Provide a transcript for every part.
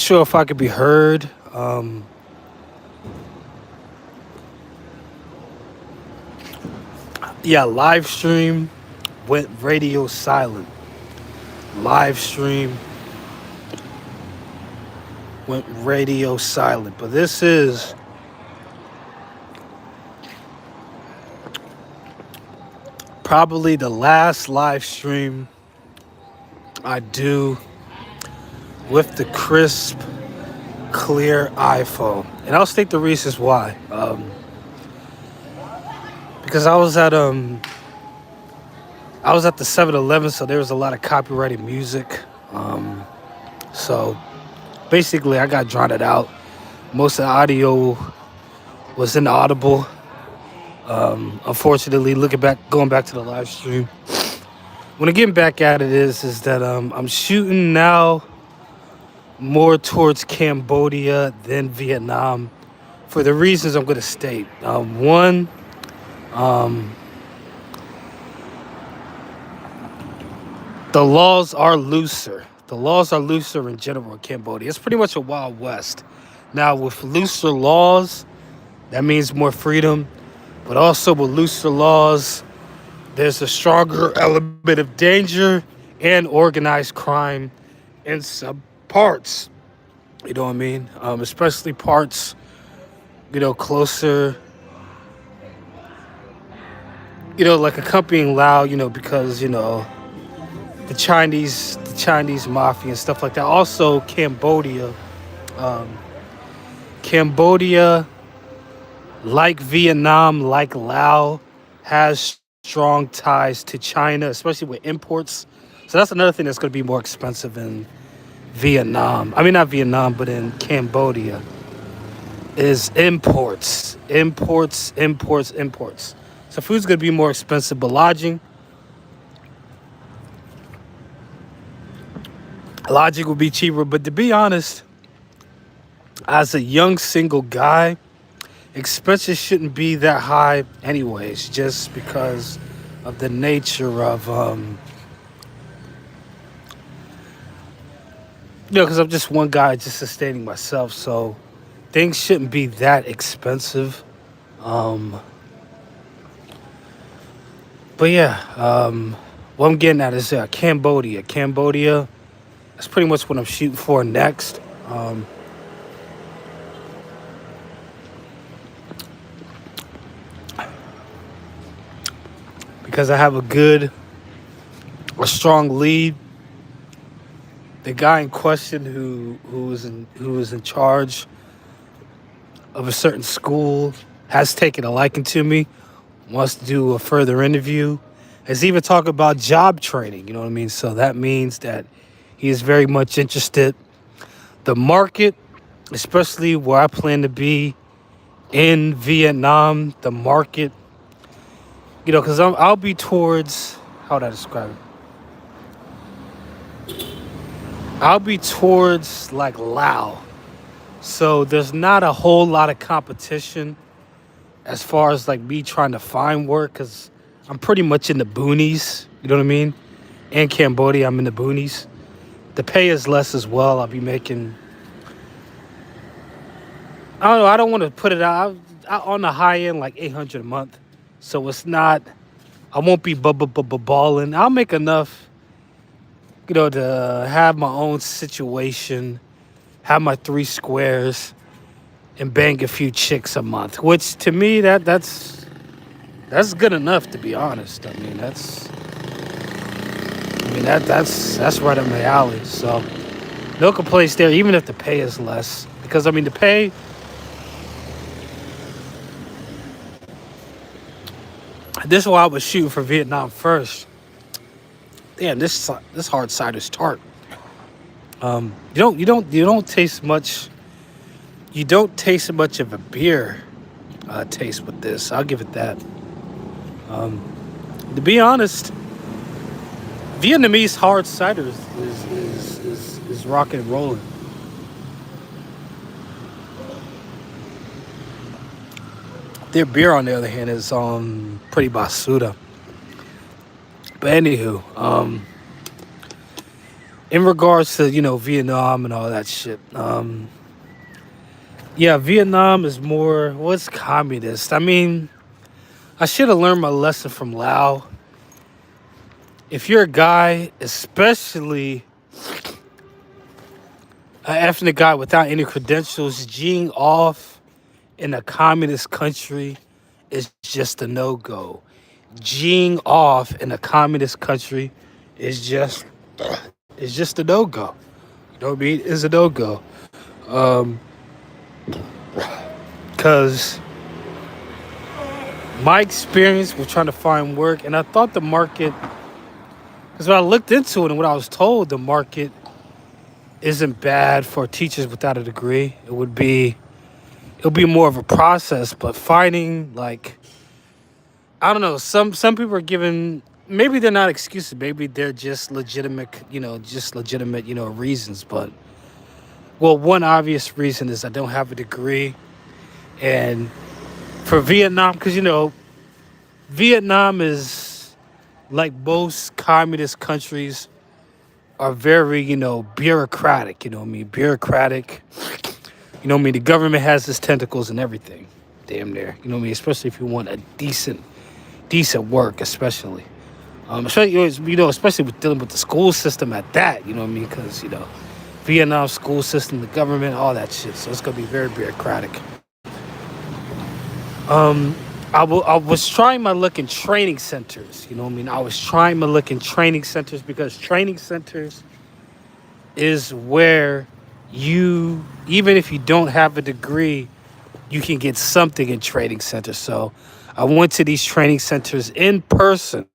sure if I could be heard. Yeah, live stream went radio silent. Live stream went radio silent. But this is probably the last live stream I do with the crisp, clear iPhone. And I'll state the reasons why. Because I was at the 7-Eleven, so there was a lot of copyrighted music. So basically, I got drowned out. Most of the audio was inaudible. Unfortunately, going back to the live stream. When I'm getting back at it is that I'm shooting now more towards Cambodia than Vietnam for the reasons I'm going to state. One, the laws are looser. The laws are looser in general in Cambodia. It's pretty much a Wild West. Now, with looser laws, that means more freedom. But also with looser laws, there's a stronger element of danger and organized crime in some parts. You know what I mean? Especially parts, closer, like accompanying Lao, because, the Chinese mafia and stuff like that. Also, Cambodia, like Vietnam, like Laos, has strong ties to China, especially with imports. So that's another thing that's going to be more expensive in Vietnam. I mean, not Vietnam, but in Cambodia, is imports. Imports, imports, imports. So food's going to be more expensive, but lodging will be cheaper. But to be honest, as a young single guy, expenses shouldn't be that high anyways, just because of the nature of because I'm just one guy just sustaining myself, so things shouldn't be that expensive. But yeah, what I'm getting at is Cambodia, that's pretty much what I'm shooting for next. Because I have a strong lead. The guy in question who is in charge of a certain school has taken a liking to me, wants to do a further interview, has even talked about job training, you know what I mean? So that means that he is very much interested. The market, especially where I plan to be in Vietnam, the market, because I'll be towards, how would I describe it? I'll be towards like Laos. So there's not a whole lot of competition as far as like me trying to find work, because I'm pretty much in the boonies, you know what I mean? In Cambodia, I'm in the boonies. The pay is less as well. I'll be making, I don't know, I don't want to put it out on the high end, like 800 a month. So it's not, I won't be balling. I'll make enough, to have my own situation, have my three squares, and bang a few chicks a month. Which to me, that's good enough, to be honest. That's right up my alley. So no complaints there, even if the pay is less. Because the pay, this is why I was shooting for Vietnam first. Damn, this hard cider's tart. You don't taste much. You don't taste much of a beer taste with this. I'll give it that. To be honest, Vietnamese hard cider is rocking and rolling. Their beer, on the other hand, is pretty basuda. But anywho, in regards to Vietnam and all that shit. Yeah, Vietnam is more what's communist. I mean, I should have learned my lesson from Lao. If you're a guy, especially an ethnic guy without any credentials, G'ing off in a communist country is just a no go. G'ing off in a communist country is just is just a no go. You know what I mean? Is a no go. Um, Cause my experience with trying to find work, and I thought the market, because when I looked into it and what I was told, the market isn't bad for teachers without a degree. It'll be more of a process, but finding like I don't know, some people are given maybe they're not excuses, maybe they're just legitimate, reasons. But well, one obvious reason is I don't have a degree, and for Vietnam, because Vietnam is like most communist countries are very, bureaucratic. You know what I mean? Bureaucratic. You know what I mean? The government has its tentacles and everything. Damn near. You know what I mean? Especially if you want a decent work, especially. Especially with dealing with the school system at that. You know what I mean? Because Vietnam school system, the government, all that shit. So it's gonna be very bureaucratic. I was trying my luck in training centers. You know what I mean? I was trying my luck in training centers because training centers is where you, even if you don't have a degree, you can get something in training centers. So I went to these training centers in person,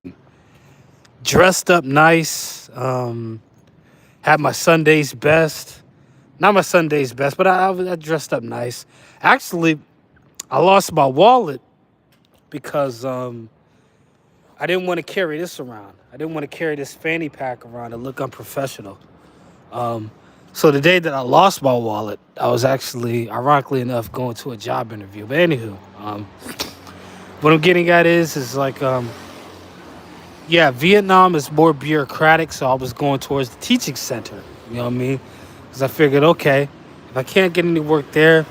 dressed up nice, had my Sunday's best. Not my Sunday's best, but I dressed up nice. Actually, I lost my wallet because I didn't want to carry this around. I didn't want to carry this fanny pack around and look unprofessional. Um, so the day that I lost my wallet, I was actually, ironically enough, going to a job interview. But anywho, what I'm getting at is like, yeah, Vietnam is more bureaucratic, so I was going towards the teaching center. You know what I mean? Because I figured, okay, if I can't get any work there,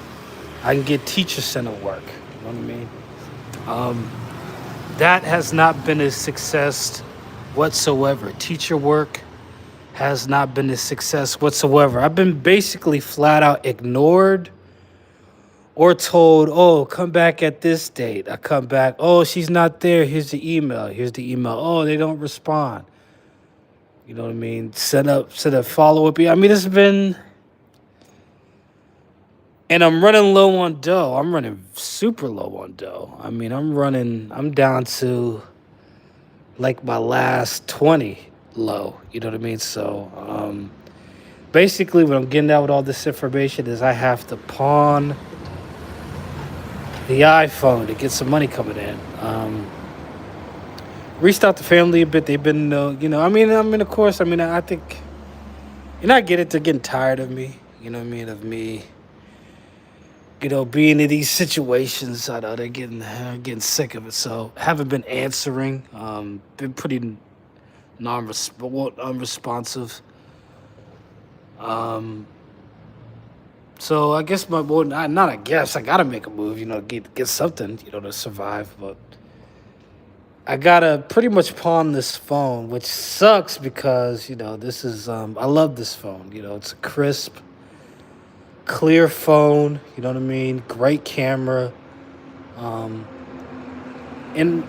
I can get teacher center work. You know what I mean? That has not been a success whatsoever. Teacher work has not been a success whatsoever. I've been basically flat out ignored or told, oh, come back at this date. I come back, oh, she's not there. Here's the email. Here's the email. Oh, they don't respond. You know what I mean? Set up follow up. I mean, it's been, and I'm running low on dough. I'm running super low on dough. I mean, I'm down to like my last 20 low. You know what I mean? So, basically, what I'm getting at with all this information is I have to pawn the iPhone to get some money coming in. Reached out to family a bit. They've been, of course, I think, I get it. They're getting tired of me. You know what I mean? Of me, being in these situations. I know they're getting sick of it. So haven't been answering. Been pretty unresponsive. Um, so I guess not I guess I gotta make a move. Get something. To survive. But I gotta pretty much pawn this phone, which sucks because this is I love this phone. It's a crisp, clear phone. You know what I mean? Great camera. Um, and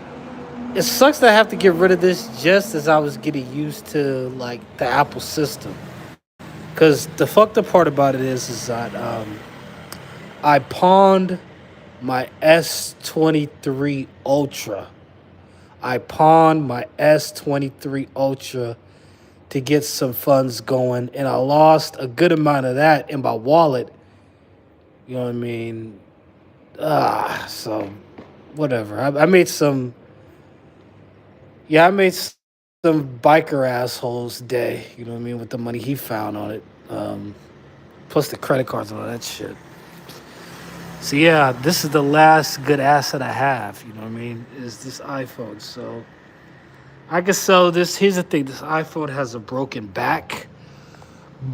it sucks that I have to get rid of this just as I was getting used to like the Apple system. Cause the fucked up part about it is that I pawned my S23 Ultra. I pawned my S23 Ultra to get some funds going, and I lost a good amount of that in my wallet. You know what I mean? So whatever. I made some. Yeah, I made some biker assholes day. You know what I mean, with the money he found on it. Plus the credit cards and all that shit. So yeah, this is the last good asset I have. You know what I mean? Is this iPhone? So I can sell this. Here's the thing: this iPhone has a broken back,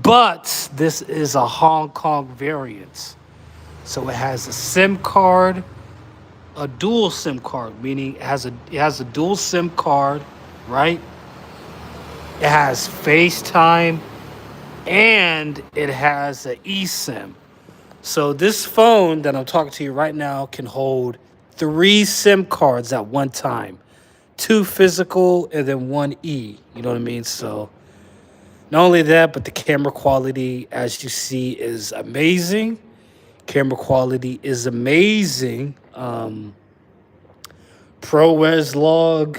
But this is a Hong Kong variant. So it has a SIM card, a dual SIM card, meaning it has a dual SIM card, right? It has FaceTime and it has an eSIM. So this phone that I'm talking to you right now can hold three SIM cards at one time. Two physical and then one E. You know what I mean? So not only that, but the camera quality, as you see, is amazing. Camera quality is amazing. ProRes log,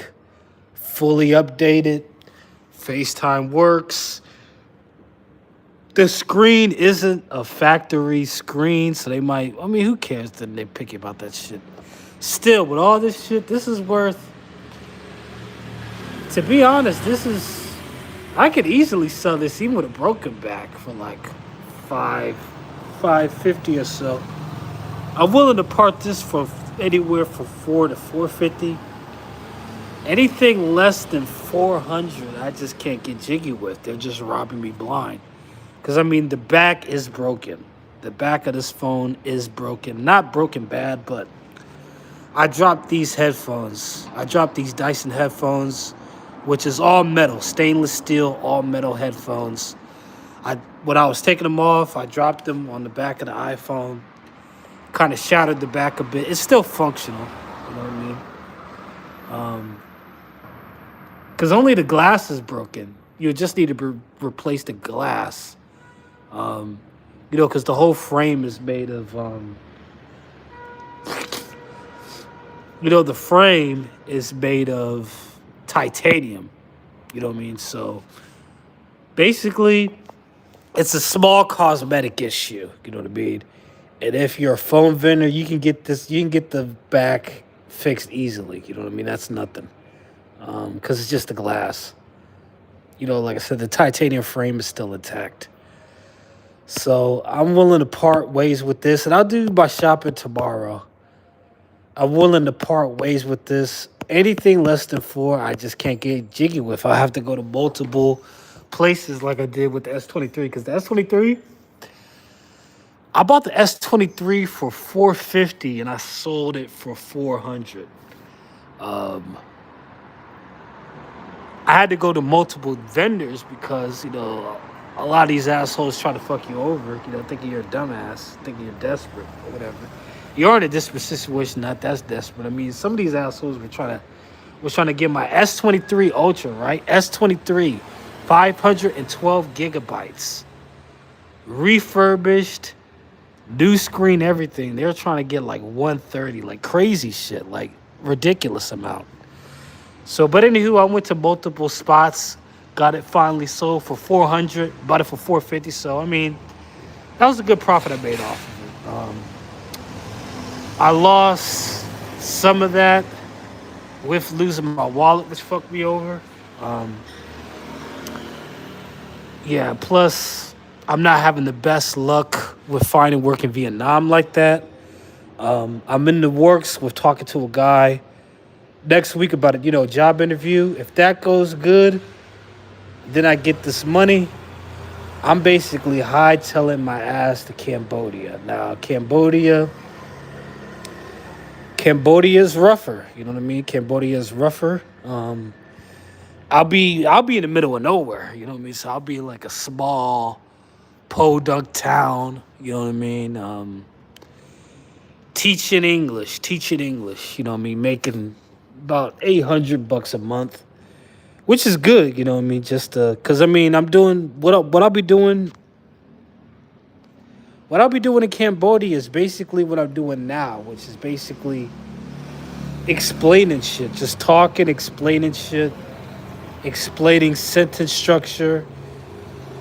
fully updated. FaceTime works. The screen isn't a factory screen, so they might. I mean, who cares that they picky about that shit? Still, with all this shit, this is worth. To be honest, this is. I could easily sell this even with a broken back for like five, 550 or so. I'm willing to part this for anywhere from 4 to 450. Anything less than 400, I just can't get jiggy with. They're just robbing me blind. Because, I mean, the back is broken. The back of this phone is broken. Not broken bad, but I dropped these headphones. I dropped these Dyson headphones, which is all metal, stainless steel, all metal headphones. When I was taking them off, I dropped them on the back of the iPhone. Kind of shattered the back a bit. It's still functional. You know what I mean? Because only the glass is broken. You just need to replace the glass. Because the whole frame is made of, the frame is made of titanium. You know what I mean? So basically, it's a small cosmetic issue. You know what I mean? And if you're a phone vendor, you can get the back fixed easily. You know what I mean? That's nothing. Because it's just the glass. Like I said, the titanium frame is still intact. So I'm willing to part ways with this, and I'll do my shopping tomorrow. I'm willing to part ways with this. Anything less than 4, I just can't get jiggy with. I have to go to multiple places like I did with the S23, because the S23, I bought the S23 for 450 and I sold it for 400. I had to go to multiple vendors because, a lot of these assholes try to fuck you over, thinking you're a dumbass, thinking you're desperate or whatever. You're in a desperate situation, not that's desperate. I mean, some of these assholes were trying to get my S23 Ultra, right? S23, 512 gigabytes, refurbished, new screen, everything. They're trying to get like 130, like crazy shit, like ridiculous amount. So, but anywho, I went to multiple spots, got it finally sold for 400, bought it for 450. So, I mean, that was a good profit I made off of it. I lost some of that with losing my wallet, which fucked me over. Yeah, plus I'm not having the best luck with finding work in Vietnam like that. I'm in the works with talking to a guy next week about it, job interview. If that goes good, then I get this money. I'm basically hightailing my ass to Cambodia. Now, Cambodia is rougher. You know what I mean? Cambodia is rougher. I'll be in the middle of nowhere. You know what I mean? So I'll be in like a small podunk town. You know what I mean? Teaching English. You know what I mean? Making about $800 a month, which is good. You know what I mean? Just because I'm doing what I'll be doing. What I'll be doing in Cambodia is basically what I'm doing now, which is basically explaining shit, just talking, explaining shit, explaining sentence structure,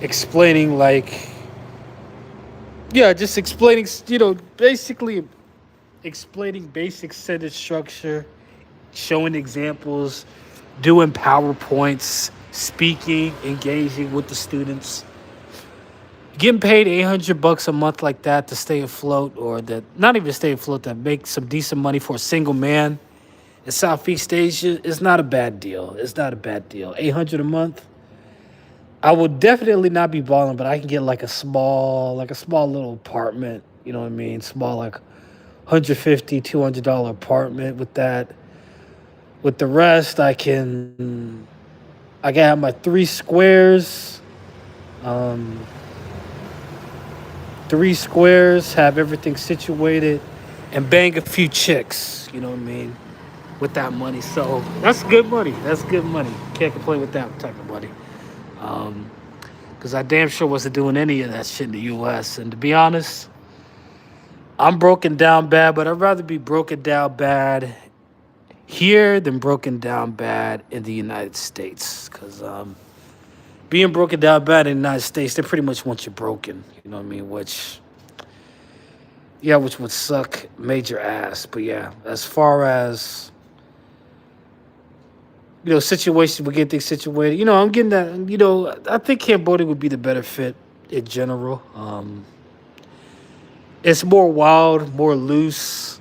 explaining just explaining, basically explaining basic sentence structure, showing examples, doing PowerPoints, speaking, engaging with the students. Getting paid $800 a month like that to stay afloat, or that not even stay afloat, that make some decent money for a single man in Southeast Asia is not a bad deal. It's not a bad deal. $800 a month. I would definitely not be balling, but I can get like a small little apartment. You know what I mean? Small, like 150, $200 apartment with that. With the rest, I can have my three squares. Um, three squares, have everything situated, and bang a few chicks. You know what I mean? With that money, so that's good money. That's good money. Can't complain with that type of money. Um, because I damn sure wasn't doing any of that shit in the U.S. And to be honest, I'm broken down bad, but I'd rather be broken down bad here than broken down bad in the United States. Because being broken down bad in the United States, they pretty much want you broken. You know what I mean? Which would suck major ass. But yeah, as far as situations, we get things situated. I'm getting that. I think Cambodia would be the better fit in general. It's more wild, more loose.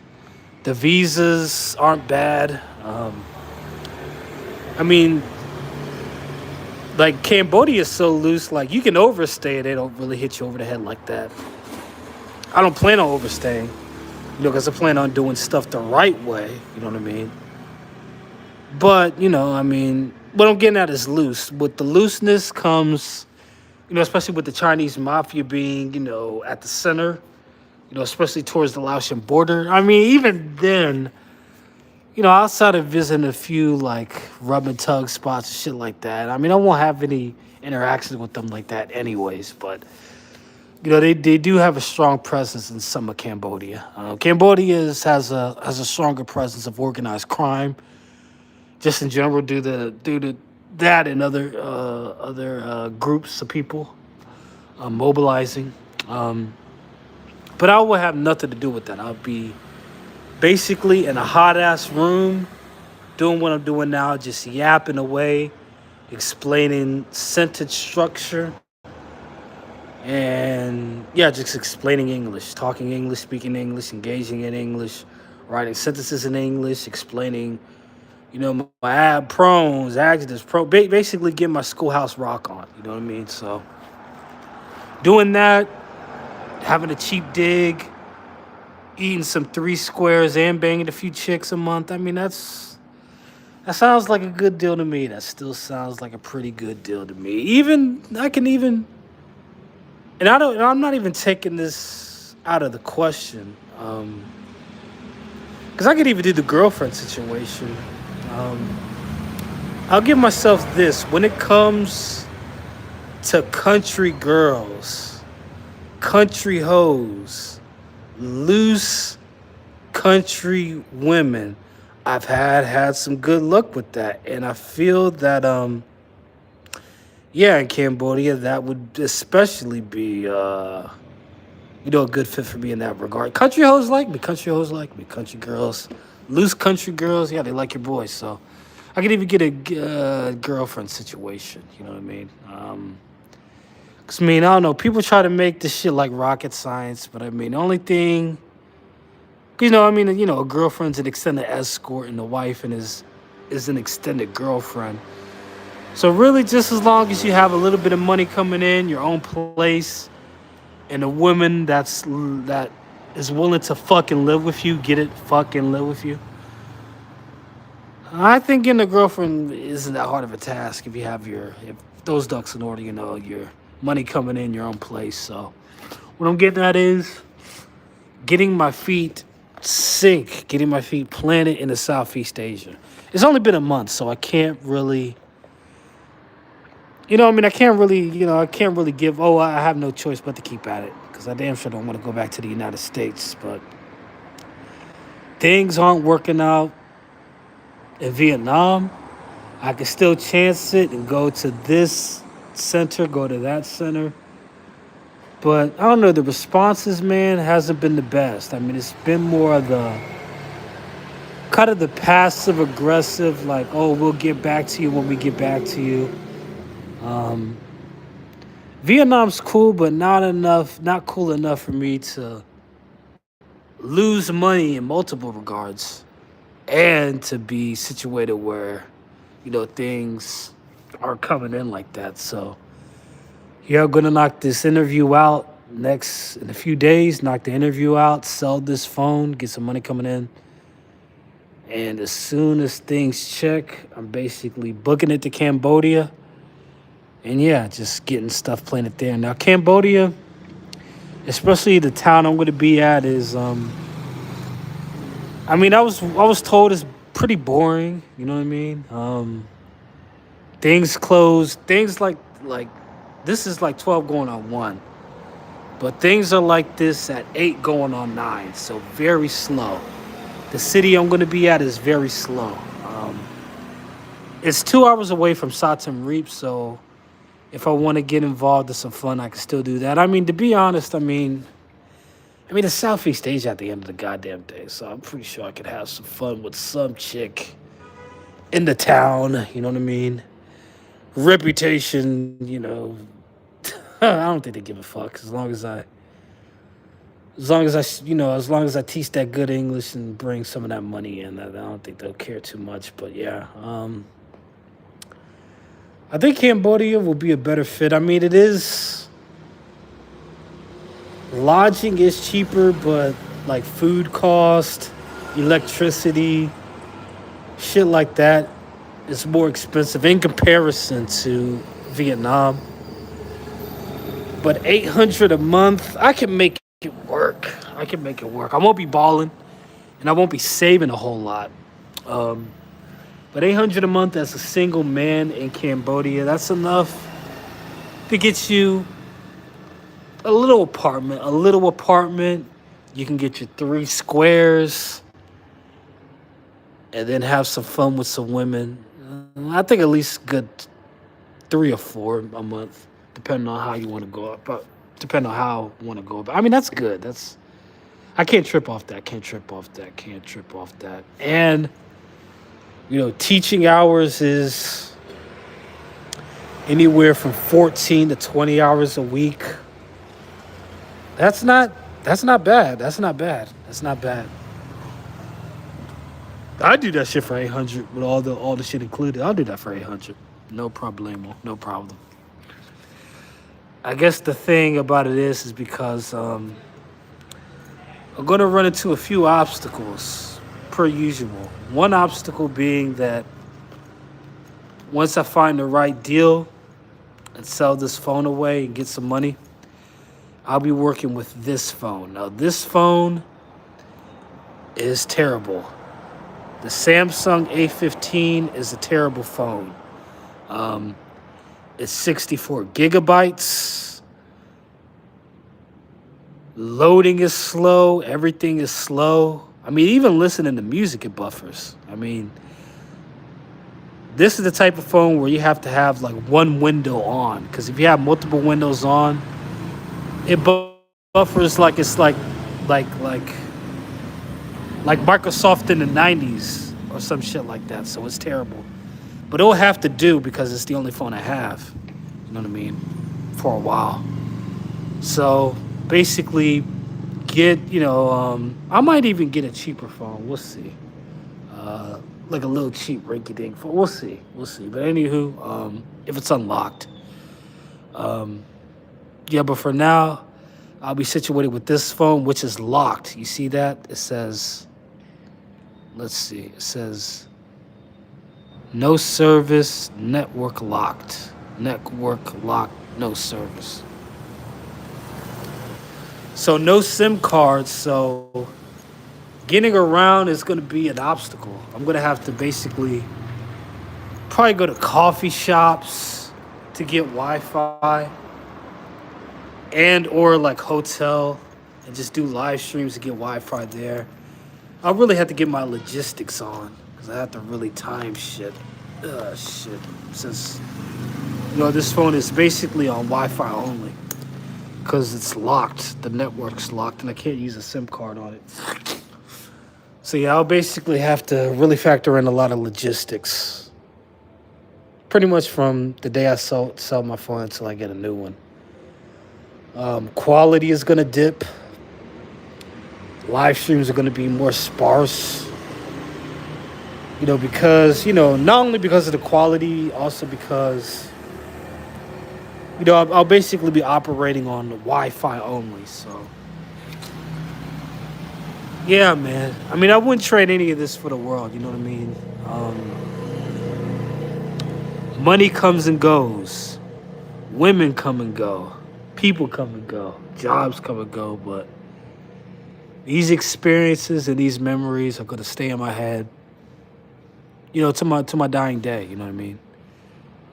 The visas aren't bad. I mean, like Cambodia is so loose. Like you can overstay, they don't really hit you over the head like that. I don't plan on overstaying, because I plan on doing stuff the right way. You know what I mean? But what I'm getting at is loose. With the looseness comes, especially with the Chinese mafia being, at the center, especially towards the Laotian border. I mean, even then, outside of visiting a few like rub and tug spots and shit like that, I mean, I won't have any interactions with them like that, anyways. But they do have a strong presence in some of Cambodia. Cambodia has a stronger presence of organized crime, just in general, due to that and other groups of people mobilizing. Um, but I will have nothing to do with that. I'll be basically in a hot ass room doing what I'm doing now, just yapping away, explaining sentence structure, and yeah, just explaining English, talking English, speaking English, engaging in English, writing sentences in English, explaining, my pros, adjectives, basically getting my schoolhouse rock on. You know what I mean? So doing that, having a cheap dig, eating some three squares, and banging a few chicks a month. I mean, that sounds like a good deal to me. That still sounds like a pretty good deal to me. Even I can even, and I don't. I'm not even taking this out of the question, because I could even do the girlfriend situation. Um, I'll give myself this: when it comes to country girls, country hoes, loose country women, I've had some good luck with that, and I feel that yeah, in Cambodia that would especially be a good fit for me in that regard. Country hoes like me. Country hoes like me. Country girls, loose country girls, yeah, they like your boy. So I could even get a girlfriend situation. You know what I mean? Cause I mean, I don't know. People try to make this shit like rocket science, but I mean, the only thing, a girlfriend's an extended escort, and the wife and is an extended girlfriend. So really, just as long as you have a little bit of money coming in, your own place, and a woman that is willing to fucking live with you, get it, fucking live with you. I think getting a girlfriend isn't that hard of a task if those ducks in order, your money coming in, your own place. So what I'm getting at is getting my feet getting my feet planted in the Southeast Asia. It's only been a month, so I can't really, I can't really give. Oh, I have no choice but to keep at it because I damn sure don't want to go back to the United States. But things aren't working out in Vietnam. I can still chance it and go to this center, go to that center. But I don't know, the responses, man, hasn't been the best. I mean, it's been more of the kind of the passive aggressive, like, oh, we'll get back to you when we get back to you. Um, Vietnam's cool, but not cool enough for me to lose money in multiple regards and to be situated where, things are coming in like that. So Yeah, I'm gonna knock this interview out next in a few days. Knock the interview out, sell this phone, get some money coming in, and as soon as things check, I'm basically booking it to Cambodia. And yeah, just getting stuff planted there. Now Cambodia, especially the town I'm gonna be at, is I mean, I was told it's pretty boring. You know what I mean? Things close. Things like this is like 12 going on 1, but things are like this at 8 going on 9. So very slow. The city I'm going to be at is very slow. It's 2 hours away from Satem Reap, so if I want to get involved in some fun, I can still do that. I mean, to be honest, I mean, it's Southeast Asia at the end of the goddamn day, so I'm pretty sure I could have some fun with some chick in the town. You know what I mean? Reputation, I don't think they give a fuck as long as I teach that good English and bring some of that money in. I don't think they'll care too much. But yeah, I think Cambodia will be a better fit. I mean, it is lodging is cheaper, but like food cost, electricity, shit like that is more expensive in comparison to Vietnam. But 800 a month, I can make it work. I can make it work. I won't be balling, and I won't be saving a whole lot. Um, but 800 a month as a single man in Cambodia, that's enough to get you a little apartment. A little apartment. You can get your 3 squares, and then have some fun with some women. I think at least good 3 or 4 a month, depending on how you want to go up. But depending on how I want to go. But I mean, that's good. I can't trip off that. Can't trip off that. Can't trip off that. And teaching hours is anywhere from 14 to 20 hours a week. That's not. That's not bad. That's not bad. That's not bad. I do that shit for 800 with all the shit included. I'll do that for 800. No problemo. No problem. I guess the thing about it is because I'm going to run into a few obstacles per usual. One obstacle being that once I find the right deal and sell this phone away and get some money, I'll be working with this phone. Now, this phone is terrible. The Samsung A15 is a terrible phone. It's 64 gigabytes. Loading is slow. Everything is slow. I mean, even listening to music, it buffers. I mean, this is the type of phone where you have to have like one window on. Because if you have multiple windows on, it buffers like it's like Microsoft in the 90s or some shit like that. So it's terrible. But it'll have to do because it's the only phone I have. You know what I mean? For a while. So basically, I might even get a cheaper phone. We'll see. Like a little cheap rinky dink phone. We'll see. We'll see. But anywho, if it's unlocked. Yeah, but for now, I'll be situated with this phone, which is locked. You see that? It says, let's see. It says, no service, network locked. Network locked, no service. So no SIM cards. So getting around is going to be an obstacle. I'm going to have to basically probably go to coffee shops to get Wi-Fi and or like hotel and just do live streams to get Wi-Fi there. I really have to get my logistics on because I have to really time shit. Shit. Since, this phone is basically on Wi-Fi only because it's locked. The network's locked and I can't use a SIM card on it. So yeah, I'll basically have to really factor in a lot of logistics. Pretty much from the day I sell my phone until I get a new one. Quality is going to dip. Live streams are going to be more sparse. Because, not only because of the quality, also because I'll basically be operating on the Wi-Fi only. So yeah, man. I mean, I wouldn't trade any of this for the world. You know what I mean? Money comes and goes. Women come and go. People come and go. Jobs come and go. But these experiences and these memories are gonna stay in my head. To my dying day. You know what I mean?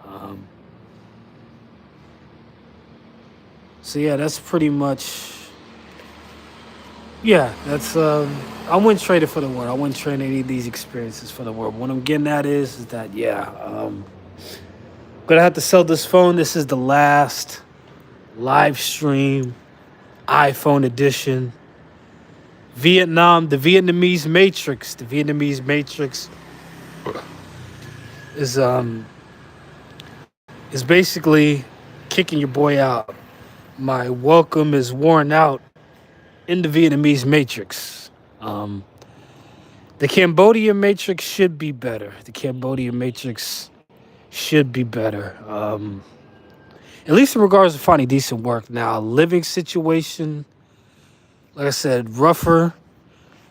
Um, so yeah, that's pretty much. Yeah, that's. I wouldn't trade it for the world. I wouldn't trade any of these experiences for the world. What I'm getting at is that yeah, gonna have to sell this phone. This is the last live stream iPhone edition. Vietnam, the Vietnamese Matrix. The Vietnamese Matrix is basically kicking your boy out. My welcome is worn out in the Vietnamese Matrix. Um, the Cambodian Matrix should be better. The Cambodian Matrix should be better. At least in regards to finding decent work. Now, living situation, like I said, rougher.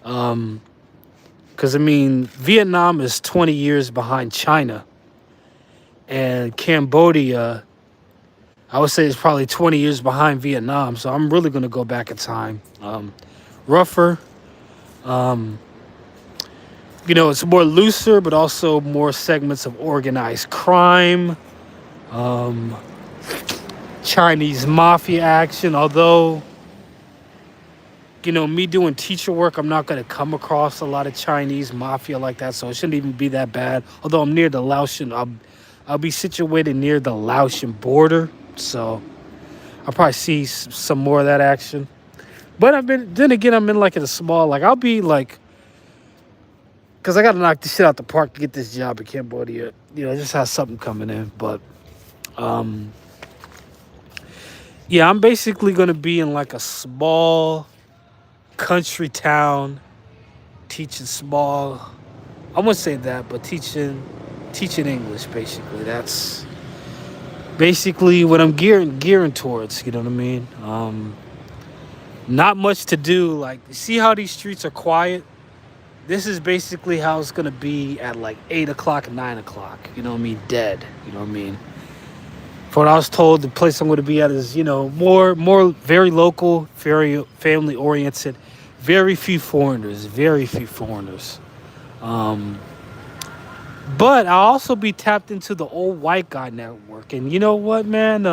Because I mean, Vietnam is 20 years behind China, and Cambodia, I would say, is probably 20 years behind Vietnam. So I'm really gonna go back in time. Rougher. Um, it's more looser, but also more segments of organized crime. Um, Chinese mafia action. Although, me doing teacher work, I'm not going to come across a lot of Chinese mafia like that, so it shouldn't even be that bad. Although I'm near the Laotian, I'll be situated near the Laotian border, so I'll probably see some more of that action. But then again, I'm in like in a small, like I'll be like, because I got to knock this shit out the park to get this job in Cambodia. Just have something coming in. But yeah, I'm basically going to be in like a small country town teaching small, I wouldn't say that, but teaching English. Basically, that's basically what I'm gearing towards. You know what I mean? Not much to do. Like, see how these streets are quiet? This is basically how it's gonna be at like 8 o'clock, 9 o'clock. You know what I mean? Dead. You know what I mean? For what I was told, the place I'm going to be at is, more very local, very family oriented, very few foreigners, very few foreigners. But I'll also be tapped into the old white guy network, and you know what, man?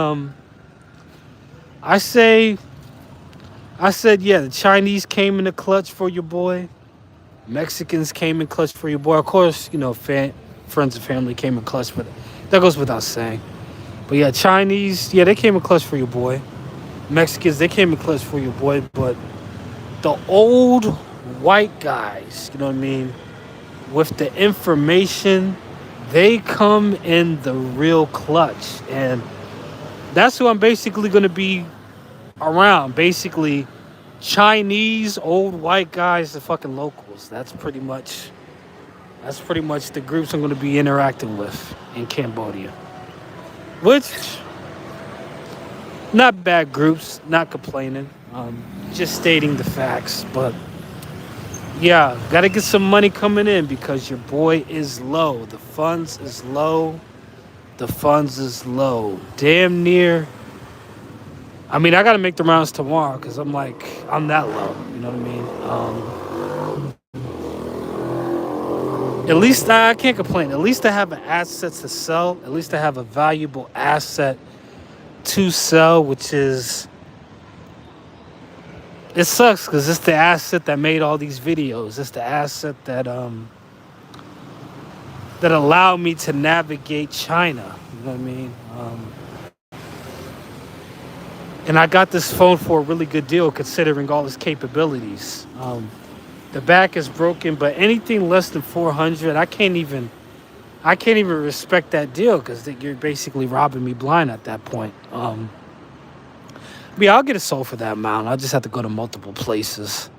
I say, I said, yeah, the Chinese came in the clutch for your boy. Mexicans came in clutch for your boy. Of course, friends and family came in clutch, but that goes without saying. But yeah, Chinese, yeah, they came in clutch for your boy. Mexicans, they came in clutch for your boy. But the old white guys, you know what I mean, with the information, they come in the real clutch. And that's who I'm basically going to be around. Basically, Chinese old white guys, the fucking locals. That's pretty much the groups I'm going to be interacting with in Cambodia. Which, not bad groups, not complaining, just stating the facts. But yeah, gotta get some money coming in because your boy is low. The funds is low. The funds is low. Damn near. I mean, I gotta make the rounds tomorrow because I'm that low. You know what I mean? At least I can't complain. At least I have an asset to sell. At least I have a valuable asset to sell, which is, it sucks because it's the asset that made all these videos. It's the asset that allowed me to navigate China. You know what I mean? And I got this phone for a really good deal considering all its capabilities. The back is broken, but anything less than 400, I can't even respect that deal because you're basically robbing me blind at that point. Yeah, I'll get it sold for that amount. I'll just have to go to multiple places.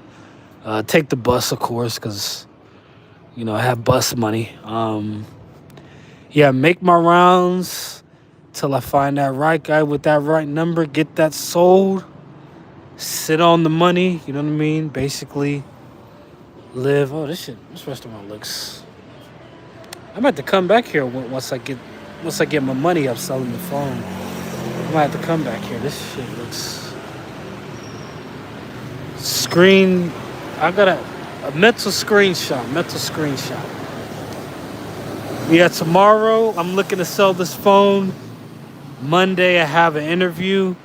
Take the bus, of course, because, I have bus money. Yeah, make my rounds. till I find that right guy with that right number, get that sold, sit on the money. You know what I mean? Basically, live. Oh, this restaurant looks. I'm about to come back here once I get my money up selling the phone. I might have to come back here. This shit looks screen. I got a mental screenshot. Mental screenshot. Yeah, tomorrow I'm looking to sell this phone. Monday I have an interview.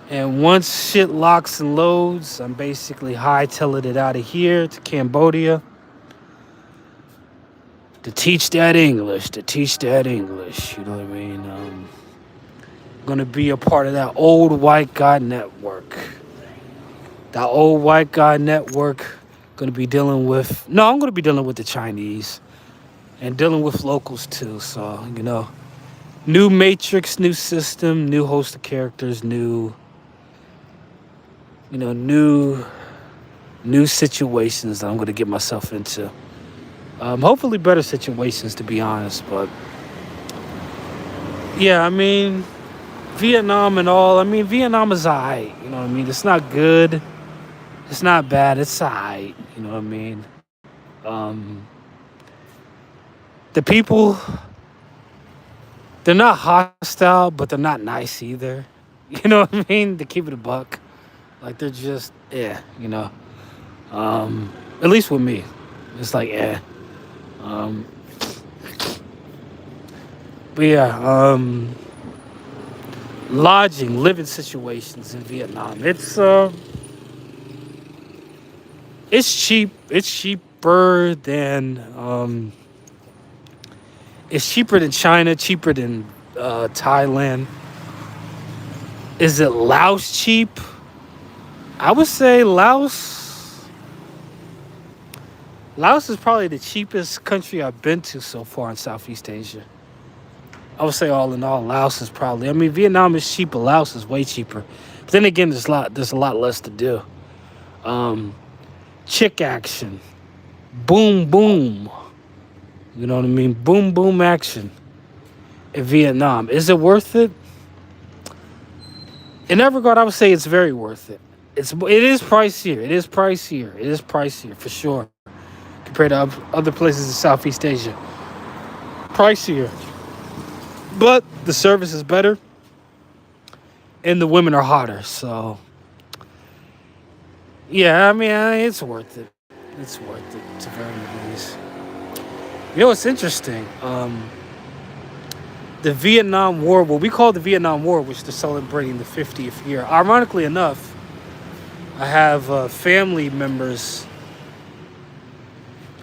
And once shit locks and loads, I'm basically hightailing it out of here to Cambodia to teach that English. You know what I mean? Gonna be a part of that old white guy network. That old white guy network. Gonna be dealing with. No, I'm gonna be dealing with the Chinese and dealing with locals too. So new matrix, new system, new host of characters, new new situations that I'm going to get myself into. Hopefully better situations, to be honest. But yeah, I mean, Vietnam and all. I mean, Vietnam is alright. You know what I mean? It's not good. It's not bad. It's alright. You know what I mean? The people, they're not hostile, but they're not nice either. You know what I mean? To keep it a buck. Like, they're just, at least with me. It's like, Um, but yeah, lodging, living situations in Vietnam. It's cheap. It's cheaper than China, cheaper than Thailand. Is it Laos cheap? I would say Laos is probably the cheapest country I've been to so far in Southeast Asia. I would say all in all, Laos is probably. I mean, Vietnam is cheap, but Laos is way cheaper. But then again, there's a lot less to do. Chick action, boom boom. You know what I mean? Boom boom action in Vietnam. Is it worth it? In that regard, I would say it's very worth it. It is pricier. It is pricier for sure compared to other places in Southeast Asia. Pricier, but the service is better, and the women are hotter. So, yeah, I mean, it's worth it. It's worth it to very least. You know, it's interesting. The Vietnam War, what we call the Vietnam War, which they're celebrating the 50th year. Ironically enough, I have family members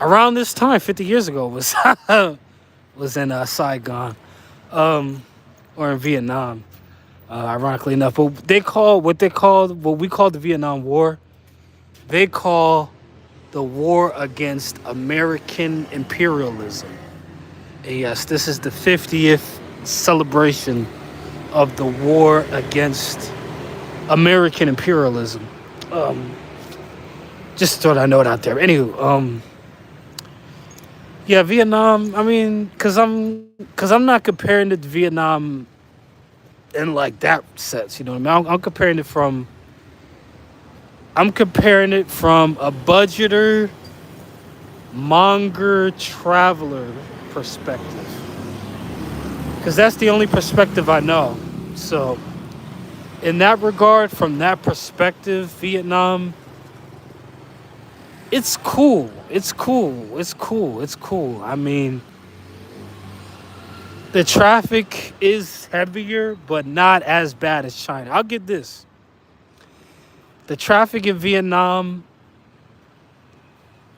around this time, 50 years ago, was in Saigon, or in Vietnam. Ironically enough, but what we call the Vietnam War, they call the war against American imperialism. And yes, this is the 50th celebration of the war against American imperialism. Just throw that note out there. Anywho, yeah, Vietnam. I mean, cause I'm not comparing it to Vietnam in like that sense. You know what I mean? I'm comparing it from a budgeter, monger, traveler perspective. Because that's the only perspective I know. So, in that regard, from that perspective, Vietnam, it's cool. I mean, the traffic is heavier, but not as bad as China. I'll get this. The traffic in Vietnam,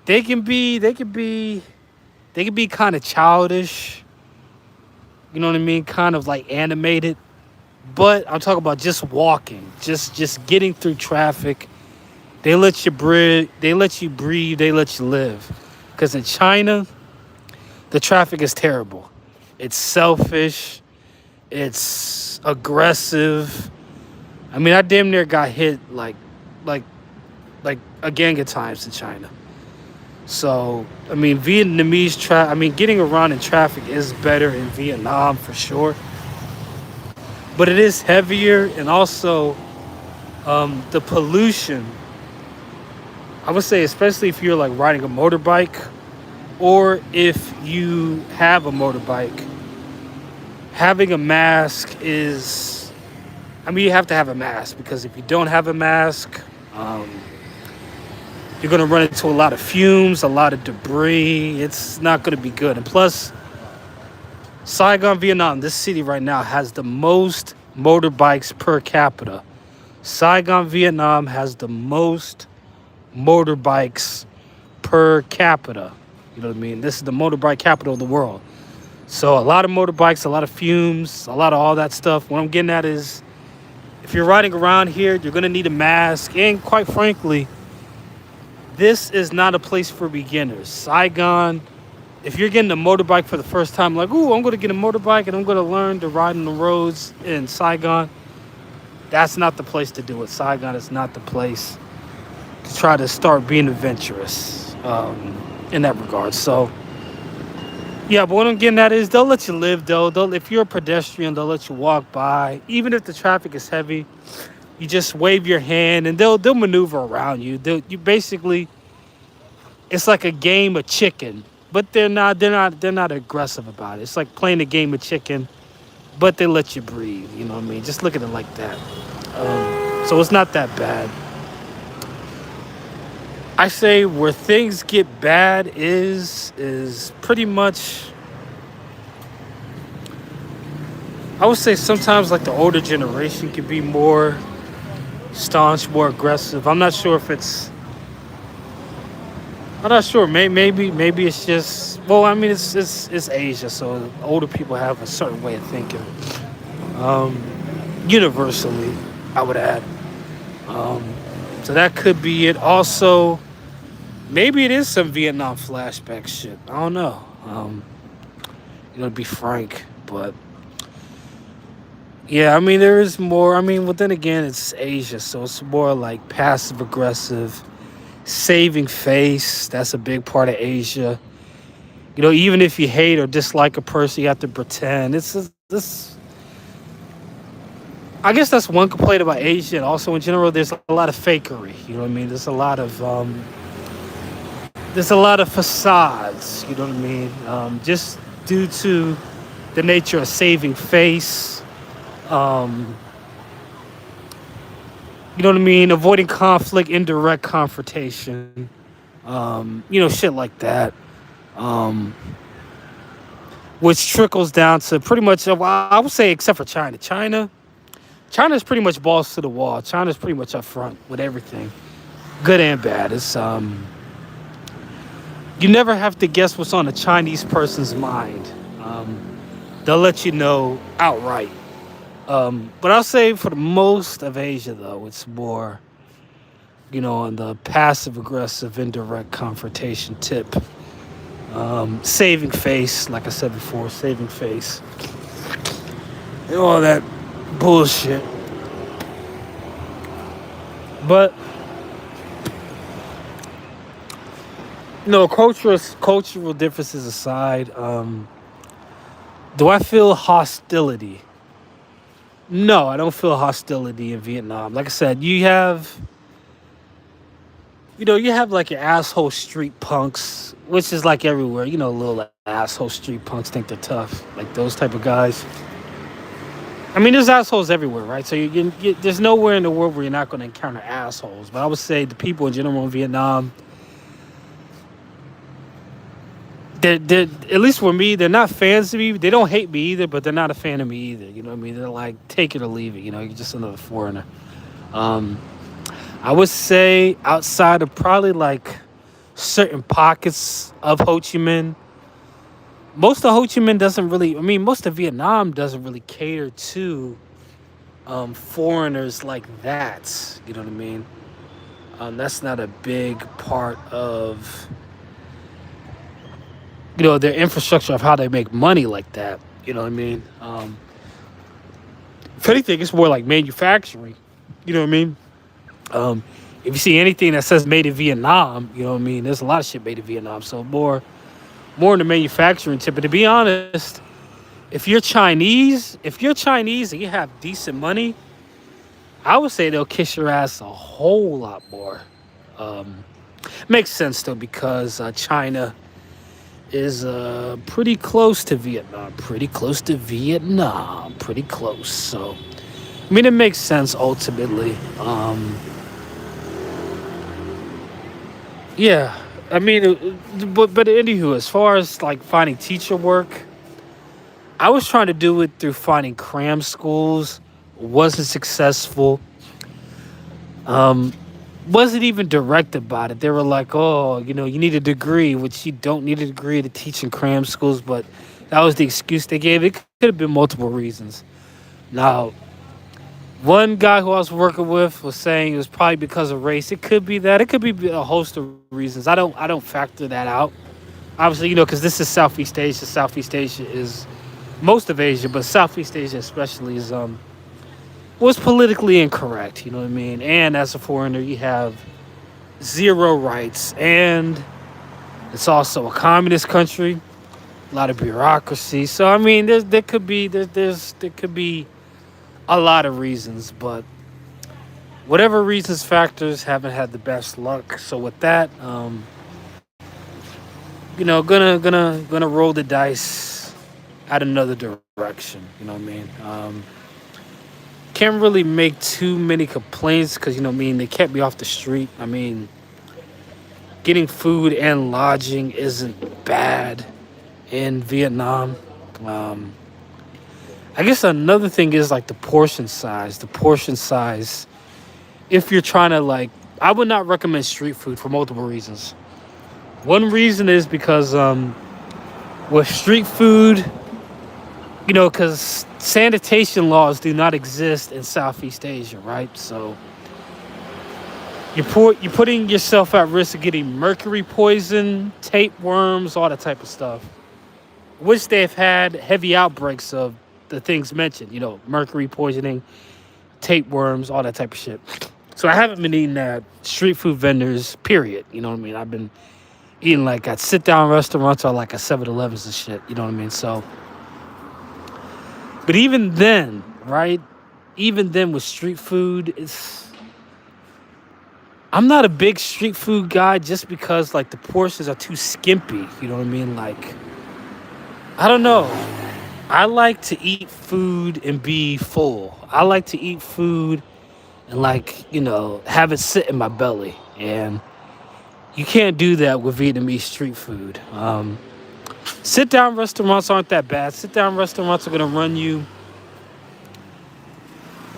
they can be kind of childish. You know what I mean? Kind of like animated. But I'm talking about just walking, just getting through traffic. They let you breathe. They let you live. Because in China, the traffic is terrible. It's selfish. It's aggressive. I mean, I damn near got hit like a gang of times in China. So, I mean, getting around in traffic is better in Vietnam for sure, but it is heavier, and also the pollution. I would say, especially if you're like riding a motorbike, or if you have a motorbike, having a mask is. I mean, you have to have a mask because if you don't have a mask, um, you're going to run into a lot of fumes, a lot of debris. It's not going to be good. And plus, Saigon, Vietnam, this city right now has the most motorbikes per capita. Saigon, Vietnam has the most motorbikes per capita. You know what I mean? This is the motorbike capital of the world. So a lot of motorbikes, a lot of fumes, a lot of all that stuff. What I'm getting at is if you're riding around here, you're going to need a mask. And quite frankly, this is not a place for beginners. Saigon, if you're getting a motorbike for the first time, like, ooh, I'm going to get a motorbike and I'm going to learn to ride on the roads in Saigon, that's not the place to do it. Saigon is not the place to try to start being adventurous in that regard. So, yeah, but what I'm getting at is they'll let you live, though. If you're a pedestrian, they'll let you walk by. Even if the traffic is heavy, you just wave your hand and they'll maneuver around you. You basically, it's like a game of chicken, but they're not aggressive about it. It's like playing a game of chicken, but they let you breathe. You know what I mean? Just look at it like that. So it's not that bad. I say where things get bad is pretty much. I would say sometimes like the older generation can be more staunch, more aggressive. I'm not sure if it's. I'm not sure. Maybe it's just. Well, I mean, it's Asia, so older people have a certain way of thinking. Um, Universally, I would add. Um, so that could be it. Also, maybe it is some Vietnam flashback shit. I don't know. To be frank, but yeah, I mean, there is more. I mean, but then again, it's Asia, so it's more like passive aggressive, saving face. That's a big part of Asia. Even if you hate or dislike a person, you have to pretend. It's just, this. I guess that's one complaint about Asia, and also in general, there's a lot of fakery. You know what I mean? There's a lot of facades. You know what I mean? Just due to the nature of saving face. Um, you know what I mean? Avoiding conflict, indirect confrontation. Shit like that. Um, which trickles down to pretty much, well, I would say, except for China. China's pretty much balls to the wall. China's pretty much up front with everything, good and bad. It's you never have to guess what's on a Chinese person's mind. They'll let you know outright. But I'll say for the most of Asia, though, it's more, on the passive aggressive, indirect confrontation tip. Saving face, like I said before, saving face, and all that bullshit. But cultural differences aside, do I feel hostility? No, I don't feel hostility in Vietnam. Like I said, you have like your asshole street punks, which is like everywhere. Little asshole street punks think they're tough, like those type of guys. I mean, there's assholes everywhere, right? So there's nowhere in the world where you're not going to encounter assholes. But I would say the people in general in Vietnam, they're at least for me, they're not fans of me. They don't hate me either, but they're not a fan of me either. You know what I mean? They're like, take it or leave it. You're just another foreigner. Um, I would say outside of probably like certain pockets of Ho Chi Minh, most of Ho Chi Minh doesn't really, I mean, most of Vietnam doesn't really cater to foreigners like that. You know what I mean? That's not a big part of, their infrastructure of how they make money like that. You know what I mean? If anything, it's more like manufacturing. You know what I mean? If you see anything that says made in Vietnam, you know what I mean. There's a lot of shit made in Vietnam. So more in the manufacturing tip. But to be honest, if you're Chinese and you have decent money, I would say they'll kiss your ass a whole lot more. Um, Makes sense though because China is pretty close to Vietnam, pretty close to Vietnam, pretty close. So I mean, it makes sense ultimately. Yeah, I mean, but anywho, as far as like finding teacher work, I was trying to do it through finding cram schools. Wasn't successful. Um, wasn't even direct about it. They were like, "Oh, you need a degree," which you don't need a degree to teach in cram schools. But that was the excuse they gave. It could have been multiple reasons. Now, one guy who I was working with was saying it was probably because of race. It could be that. It could be a host of reasons. I don't factor that out. Obviously, because this is Southeast Asia. Southeast Asia is most of Asia, but Southeast Asia especially is was politically incorrect. You know what I mean? And as a foreigner, you have zero rights, and it's also a communist country. A lot of bureaucracy. So I mean, there could be there could be a lot of reasons, but whatever reasons factors haven't had the best luck. So with that, gonna roll the dice at another direction. You know what I mean? Can't really make too many complaints because what I mean, they kept me off the street. I mean, getting food and lodging isn't bad in Vietnam. Um, I guess another thing is like the portion size. The portion size. If you're trying to like, I would not recommend street food for multiple reasons. One reason is because with street food, because sanitation laws do not exist in Southeast Asia, right? So you're putting yourself at risk of getting mercury poison, tapeworms, all that type of stuff, which they've had heavy outbreaks of the things mentioned, mercury poisoning, tapeworms, all that type of shit. So I haven't been eating at street food vendors, period. You know what I mean? I've been eating like at sit-down restaurants or like at 7-Elevens and shit. You know what I mean? So, but even then, right? Even then with street food, I'm not a big street food guy just because like the portions are too skimpy. You know what I mean? Like, I don't know. I like to eat food and be full. I like to eat food and like, have it sit in my belly. And you can't do that with Vietnamese street food. Sit down restaurants aren't that bad. Sit down restaurants are gonna run you.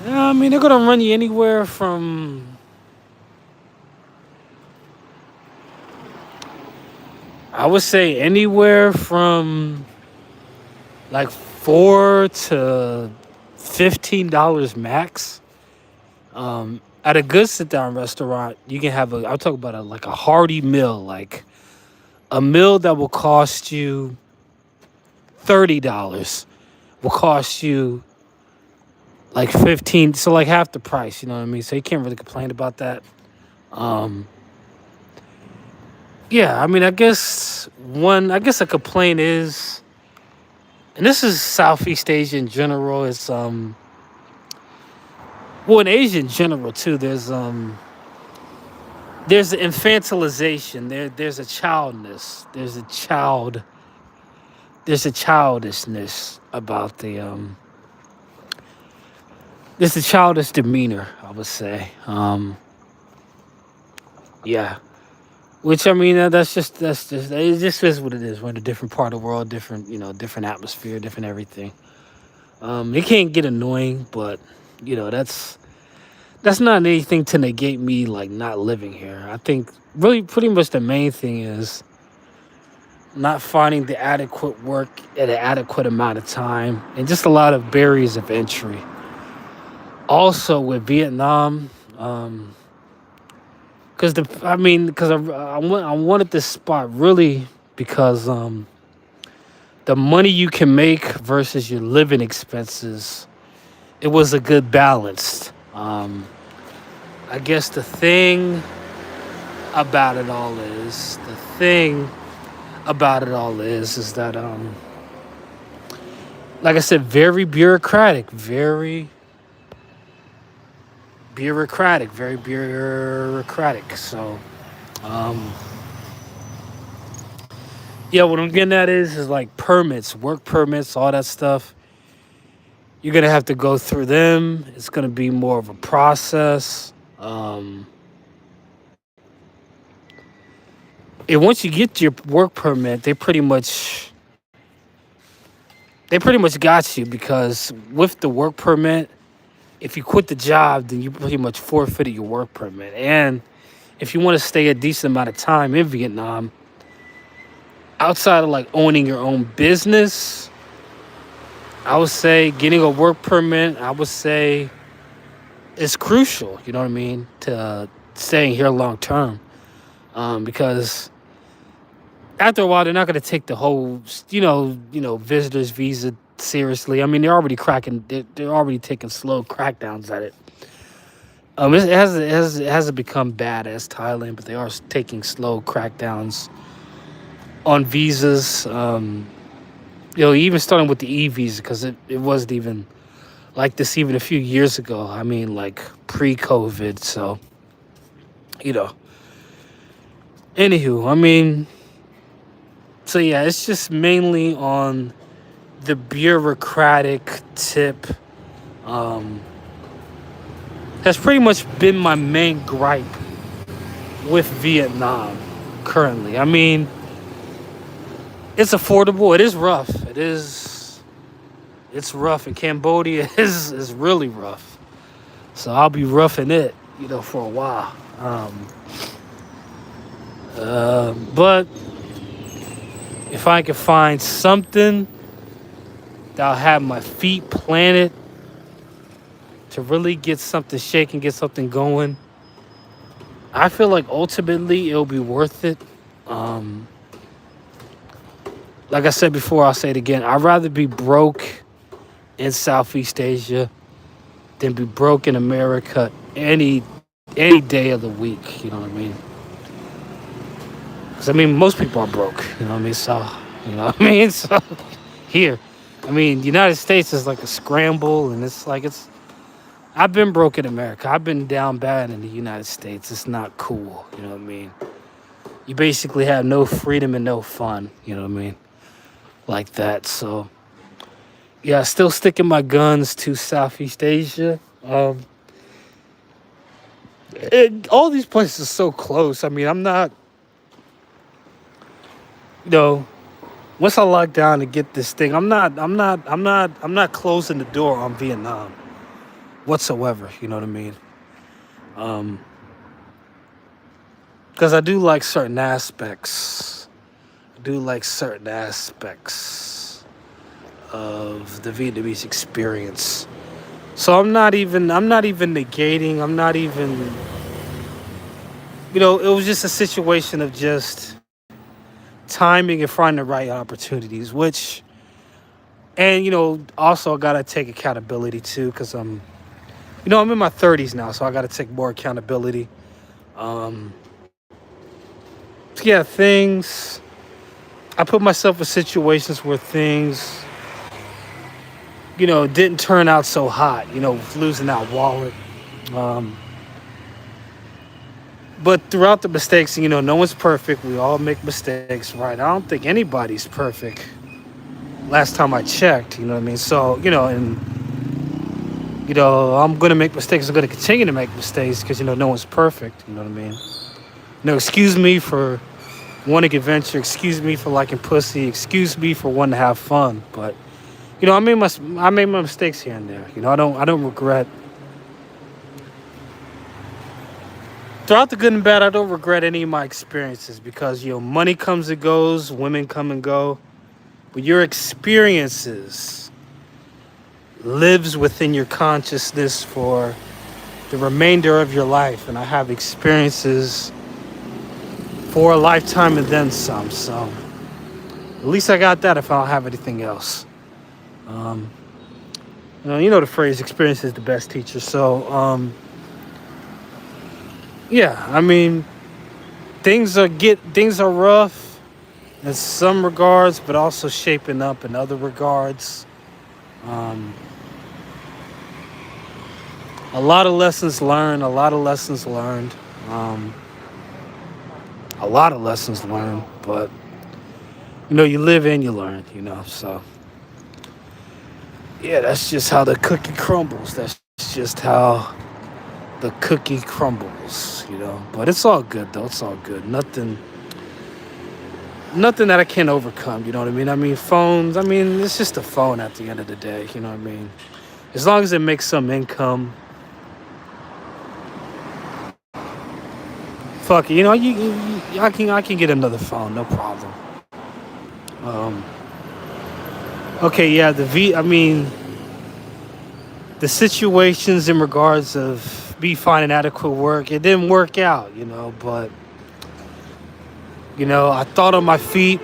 I mean, they're gonna run you anywhere from. I would say anywhere from like $4 to $15 max. At a good sit down restaurant, you can have I'll talk about like a hearty meal, like a meal that will cost you $30 will cost you like 15, so like half the price. You know what I mean? So you can't really complain about that. Um, yeah, I mean, I guess a complaint is, and this is Southeast Asia in general. It's well, in Asia in general too. There's an infantilization. There's a childness. There's a childishness about there's a childish demeanor, I would say. Yeah. Which I mean, that's just it. Just is what it is. We're in a different part of the world, different different atmosphere, different everything. It can get annoying, but that's not anything to negate me like not living here. I think really pretty much the main thing is not finding the adequate work at an adequate amount of time, and just a lot of barriers of entry. Also with Vietnam, because I wanted this spot really because the money you can make versus your living expenses, it was a good balance. I guess about it all is the thing about it all is that like I said, very bureaucratic, very bureaucratic. So um yeah, what I'm getting at is like permits, work permits, all that stuff. You're gonna have to go through them. It's gonna be more of a process. And once you get your work permit, they pretty much got you, because with the work permit, if you quit the job, then you pretty much forfeited your work permit. And if you want to stay a decent amount of time in Vietnam, outside of like owning your own business, I would say getting a work permit, I would say, is crucial. You know what I mean? To staying here long term, because after a while, they're not going to take the whole, visitors visa seriously. I mean, they're already taking slow crackdowns at it. It hasn't become bad as Thailand, but they are taking slow crackdowns on visas. Even starting with the e visa, because it wasn't even like this even a few years ago. I mean, like pre-COVID. So, you know. Anywho, I mean, so yeah, it's just mainly on the bureaucratic tip. Um, has pretty much been my main gripe with Vietnam currently. I mean, it's affordable. It is rough. It's rough, and Cambodia is really rough. So I'll be roughing it, for a while. But if I can find something that'll have my feet planted to really get something shaking, get something going, I feel like ultimately it'll be worth it. Um, like I said before, I'll say it again. I'd rather be broke in Southeast Asia than be broke in America any day of the week. You know what I mean? Because I mean, most people are broke. You know what I mean? So so here, I mean, the United States is like a scramble, and it's like it's. I've been broke in America. I've been down bad in the United States. It's not cool. You know what I mean? You basically have no freedom and no fun. You know what I mean? Like that. So yeah, still sticking my guns to Southeast Asia. All these places are so close. I mean, I'm not, you know, once I lock down and get this thing, I'm not closing the door on Vietnam whatsoever. You know what I mean? Um, because I do like certain aspects. I do like certain aspects of the Vietnamese experience. So I'm not even negating. I'm not even, it was just a situation of just timing and finding the right opportunities, which, and, also I got to take accountability too, because I'm in my 30s now, so I got to take more accountability. Um, so yeah, I put myself in situations where things, didn't turn out so hot, losing that wallet. Um, but throughout the mistakes, no one's perfect. We all make mistakes, right? I don't think anybody's perfect. Last time I checked, you know what I mean? So, I'm going to make mistakes. I'm going to continue to make mistakes because, no one's perfect. You know what I mean? Excuse me for wanting adventure. Excuse me for liking pussy. Excuse me for wanting to have fun. But, I made my mistakes here and there. I don't regret. Throughout the good and bad, I don't regret any of my experiences because, money comes and goes, women come and go. But your experiences lives within your consciousness for the remainder of your life. And I have experiences for a lifetime and then some. So at least I got that if I don't have anything else. Um, the phrase experience is the best teacher. So, Yeah, I mean, things are rough in some regards, but also shaping up in other regards. Um, a lot of lessons learned. A lot of lessons learned. Um, a lot of lessons learned. But you live and you learn. So yeah, that's just how the cookie crumbles. That's just how the cookie crumbles. But it's all good though. It's all good. Nothing that I can't overcome. You know what I mean? I mean, phones. I mean, it's just a phone at the end of the day. You know what I mean? As long as it makes some income, fuck it. I can get another phone, no problem. Um, okay, yeah. I mean, the situations in regards of me finding adequate work, it didn't work out. But I thought on my feet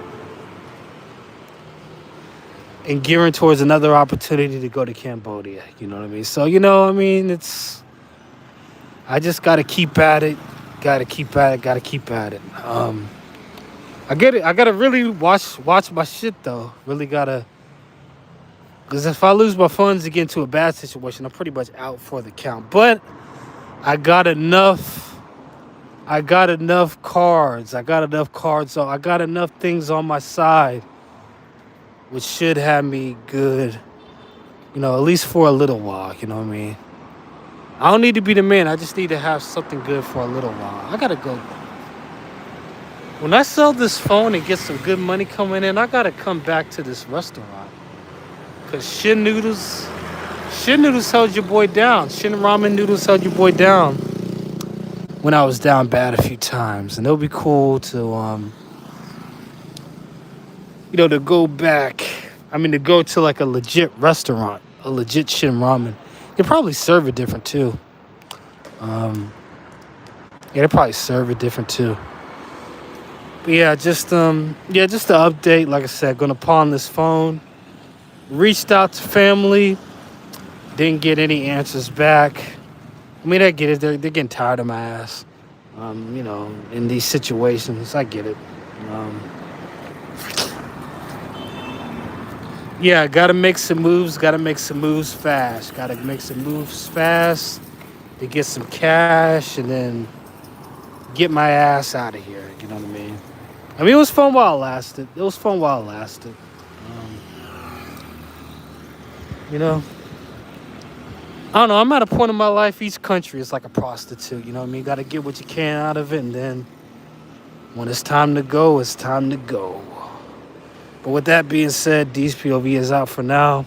and gearing towards another opportunity to go to Cambodia. You know what I mean? So I mean, I just got to keep at it. Got to keep at it. Got to keep at it. I get it. I gotta really watch my shit though. Really gotta, because if I lose my funds and get into a bad situation, I'm pretty much out for the count. But I got enough. I got enough cards. I got enough cards. So I got enough things on my side, which should have me good. At least for a little while. You know what I mean? I don't need to be the man. I just need to have something good for a little while. I gotta go. When I sell this phone and get some good money coming in, I gotta come back to this restaurant. Cause Shin noodles held your boy down. Shin ramen noodles held your boy down when I was down bad a few times, and it'll be cool to to go back. I mean, to go to like a legit restaurant, a legit Shin ramen. They probably serve it different too. Um, yeah, they probably serve it different too. But just to update. Like I said, gonna pawn this phone. Reached out to family, didn't get any answers back. I mean, I get it. They're getting tired of my ass. In these situations, I get it. Um, yeah, gotta make some moves. Gotta make some moves fast. Gotta make some moves fast to get some cash and then get my ass out of here. You know what I mean? I mean, it was fun while it lasted. It was fun while it lasted. Um, you know, I don't know. I'm at a point in my life. Each country is like a prostitute. You know what I mean? Got to get what you can out of it, and then when it's time to go, it's time to go. But with that being said, D's POV is out for now.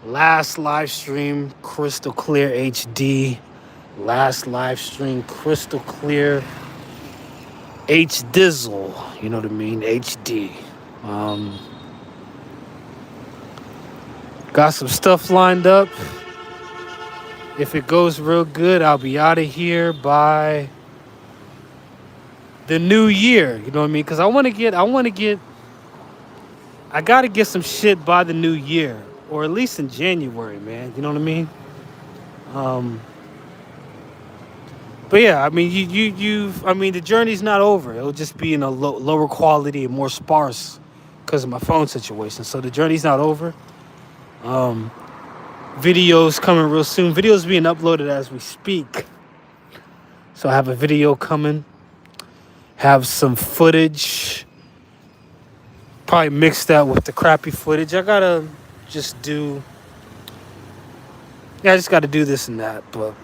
Last live stream, crystal clear HD. Last live stream, crystal clear H Dizzle. You know what I mean? HD. Um, got some stuff lined up. If it goes real good, I'll be out of here by the new year. You know what I mean? Because I got to get some shit by the new year. Or at least in January, man. You know what I mean? Um, but yeah, I mean, I mean, the journey's not over. It'll just be in a lower quality and more sparse because of my phone situation. So the journey's not over. Um, videos coming real soon. Videos being uploaded as we speak. So I have a video coming. Have some footage. Probably mix that with the crappy footage. I gotta just do. Yeah, I just gotta do this and that. But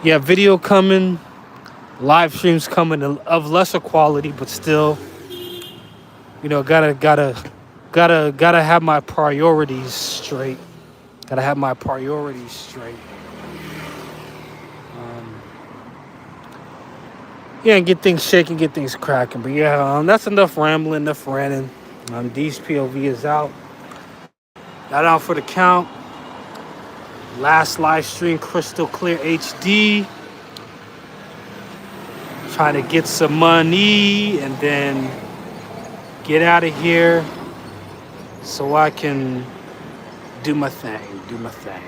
yeah, video coming. Live streams coming of lesser quality, but still, gotta have my priorities straight. Gotta have my priorities straight. Yeah, and get things shaking, get things cracking. But yeah, that's enough rambling, enough ranting. D's POV is out. Not out for the count. Last live stream, crystal clear HD. Trying to get some money and then get out of here so I can do my thing, do my thing.